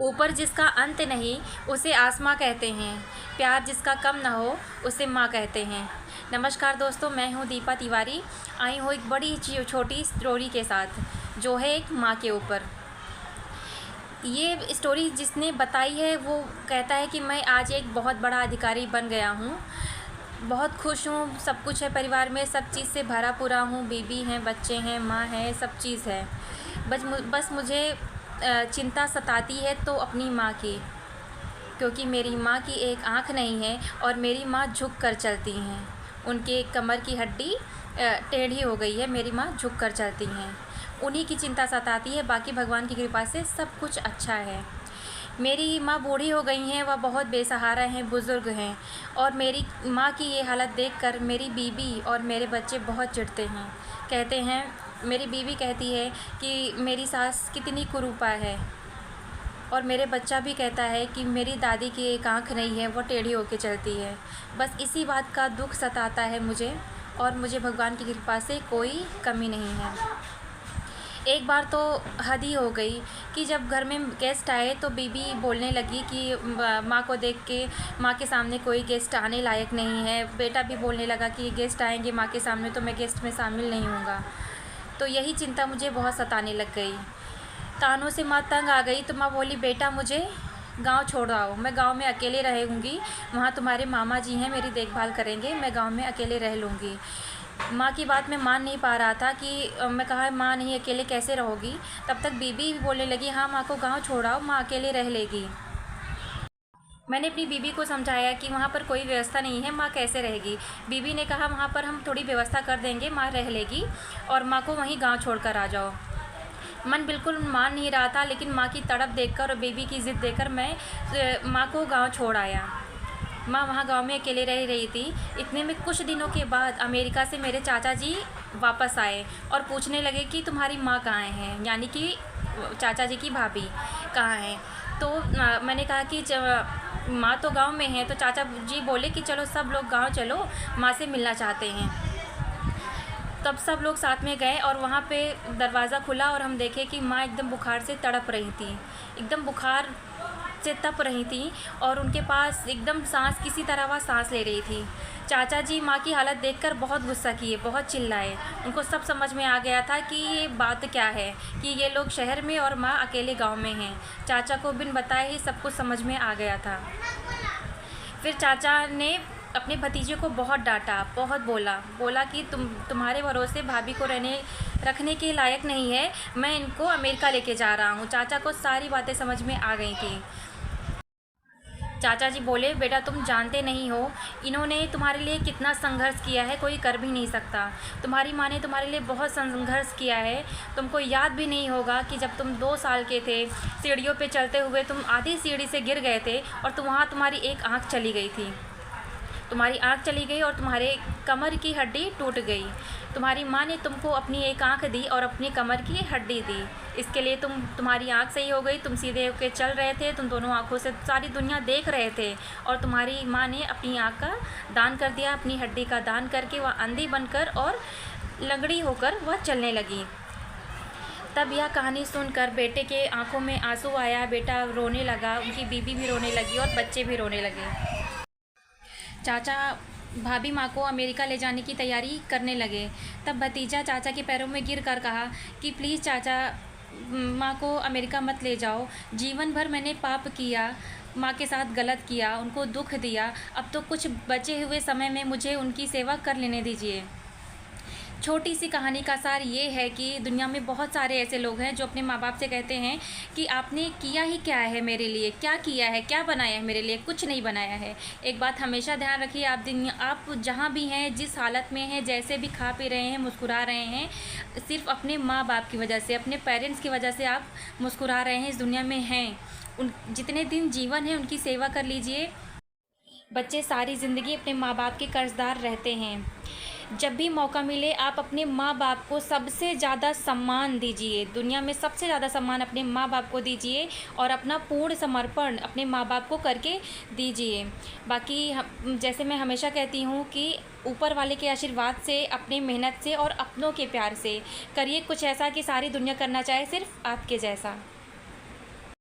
ऊपर जिसका अंत नहीं उसे आसमां कहते हैं, प्यार जिसका कम ना हो उसे माँ कहते हैं। नमस्कार दोस्तों, मैं हूँ दीपा तिवारी। आई हूँ एक बड़ी छोटी स्टोरी के साथ, जो है एक माँ के ऊपर। ये स्टोरी जिसने बताई है वो कहता है कि मैं आज एक बहुत बड़ा अधिकारी बन गया हूँ, बहुत खुश हूँ, सब कुछ है परिवार में, सब चीज़ से भरा पूरा हूँ, बीवी हैं, बच्चे हैं, माँ है, सब चीज़ है। बस मुझे चिंता सताती है तो अपनी माँ की, क्योंकि मेरी माँ की एक आँख नहीं है और मेरी माँ झुक कर चलती हैं। उनके कमर की हड्डी टेढ़ी हो गई है, मेरी माँ झुक कर चलती हैं। उन्हीं की चिंता सताती है, बाकी भगवान की कृपा से सब कुछ अच्छा है। मेरी माँ बूढ़ी हो गई हैं, वह बहुत बेसहारा हैं, बुज़ुर्ग हैं, और मेरी माँ की ये हालत देखकर मेरी बीवी और मेरे बच्चे बहुत चिढ़ते हैं। कहते हैं, मेरी बीवी कहती है कि मेरी सास कितनी कुरूपा है, और मेरे बच्चा भी कहता है कि मेरी दादी की एक आँख नहीं है, वो टेढ़ी होकर चलती है। बस इसी बात का दुख सताता है मुझे, और मुझे भगवान की कृपा से कोई कमी नहीं है। एक बार तो हद ही हो गई कि जब घर में गेस्ट आए तो बीबी बोलने लगी कि माँ को देख के, माँ के सामने कोई गेस्ट आने लायक नहीं है। बेटा भी बोलने लगा कि गेस्ट आएंगे माँ के सामने तो मैं गेस्ट में शामिल नहीं हूँगा। तो यही चिंता मुझे बहुत सताने लग गई। तानों से माँ तंग आ गई तो माँ बोली, बेटा मुझे गांव छोड़ आओ, मैं गांव में अकेले रहूँगी, वहाँ तुम्हारे मामा जी हैं, मेरी देखभाल करेंगे, मैं गांव में अकेले रह लूँगी। माँ की बात मैं मान नहीं पा रहा था कि मैं कहा माँ नहीं, अकेले कैसे रहोगी। तब तक बीबी बोलने लगी, हाँ माँ को गांव छोड़ आओ, माँ अकेले रह लेगी। मैंने अपनी बीबी को समझाया कि वहाँ पर कोई व्यवस्था नहीं है, माँ कैसे रहेगी। बीबी ने कहा, वहाँ पर हम थोड़ी व्यवस्था कर देंगे, माँ रह लेगी, और माँ को वहीं गाँव छोड़ कर आ जाओ। मन बिल्कुल मान नहीं रहा था, लेकिन माँ की तड़प देखकर और बेबी की ज़िद देखकर मैं माँ को गांव छोड़ आया। माँ वहाँ गांव में अकेले रह रही थी। इतने में कुछ दिनों के बाद अमेरिका से मेरे चाचा जी वापस आए और पूछने लगे कि तुम्हारी माँ कहाँ है, यानी कि चाचा जी की भाभी कहाँ है। तो मैंने कहा कि माँ तो गांव में है। तो चाचा जी बोले कि चलो सब लोग गांव चलो, माँ से मिलना चाहते हैं। तब सब लोग साथ में गए और वहाँ पे दरवाज़ा खुला और हम देखे कि माँ एकदम बुखार से तड़प रही थी, एकदम बुखार से तप रही थी, और उनके पास एकदम सांस, किसी तरह वह सांस ले रही थी। चाचा जी माँ की हालत देखकर बहुत गुस्सा किए, बहुत चिल्लाए। उनको सब समझ में आ गया था कि ये बात क्या है, कि ये लोग शहर में और माँ अकेले गांव में हैं। चाचा को बिन बताए ही सब कुछ समझ में आ गया था। फिर चाचा ने अपने भतीजे को बहुत डांटा, बहुत बोला कि तुम्हारे भरोसे भाभी को रखने के लायक नहीं है, मैं इनको अमेरिका लेके जा रहा हूँ। चाचा को सारी बातें समझ में आ गई थी। चाचा जी बोले, बेटा तुम जानते नहीं हो इन्होंने तुम्हारे लिए कितना संघर्ष किया है, कोई कर भी नहीं सकता। तुम्हारी माँ ने तुम्हारे लिए बहुत संघर्ष किया है। तुमको याद भी नहीं होगा कि जब तुम 2 साल के थे, सीढ़ियों पे चलते हुए तुम आधी सीढ़ी से गिर गए थे, और वहाँ तुम्हारी एक आँख चली गई थी। तुम्हारी आँख चली गई और तुम्हारे कमर की हड्डी टूट गई। तुम्हारी माँ ने तुमको अपनी एक आँख दी और अपनी कमर की हड्डी दी। इसके लिए तुम्हारी आँख सही हो गई, तुम सीधे होकर चल रहे थे, तुम दोनों आँखों से सारी दुनिया देख रहे थे, और तुम्हारी माँ ने अपनी आँख का दान कर दिया, अपनी हड्डी का दान करके वह अंधी बनकर और लंगड़ी होकर वह चलने लगी। तब यह कहानी सुनकर बेटे के आंखों में आंसू आया, बेटा रोने लगा, उनकी बीबी भी रोने लगी और बच्चे भी रोने लगे। चाचा भाभी माँ को अमेरिका ले जाने की तैयारी करने लगे। तब भतीजा चाचा के पैरों में गिर कर कहा कि प्लीज़ चाचा, माँ को अमेरिका मत ले जाओ, जीवन भर मैंने पाप किया, माँ के साथ गलत किया, उनको दुख दिया, अब तो कुछ बचे हुए समय में मुझे उनकी सेवा कर लेने दीजिए। छोटी सी कहानी का सार ये है कि दुनिया में बहुत सारे ऐसे लोग हैं जो अपने माँ बाप से कहते हैं कि आपने किया ही क्या है मेरे लिए, क्या किया है, क्या बनाया है मेरे लिए, कुछ नहीं बनाया है। एक बात हमेशा ध्यान रखिए, आप जहाँ भी हैं, जिस हालत में हैं, जैसे भी खा पी रहे हैं, मुस्कुरा रहे हैं, सिर्फ अपने माँ बाप की वजह से, अपने पेरेंट्स की वजह से आप मुस्कुरा रहे हैं, इस दुनिया में हैं। उन जितने दिन जीवन है उनकी सेवा कर लीजिए। बच्चे सारी ज़िंदगी अपने माँ बाप के कर्जदार रहते हैं। जब भी मौका मिले आप अपने माँ बाप को सबसे ज़्यादा सम्मान दीजिए। दुनिया में सबसे ज़्यादा सम्मान अपने माँ बाप को दीजिए, और अपना पूर्ण समर्पण अपने माँ बाप को करके दीजिए। बाकी जैसे मैं हमेशा कहती हूँ कि ऊपर वाले के आशीर्वाद से, अपनी मेहनत से और अपनों के प्यार से करिए कुछ ऐसा कि सारी दुनिया करना चाहे सिर्फ आपके जैसा।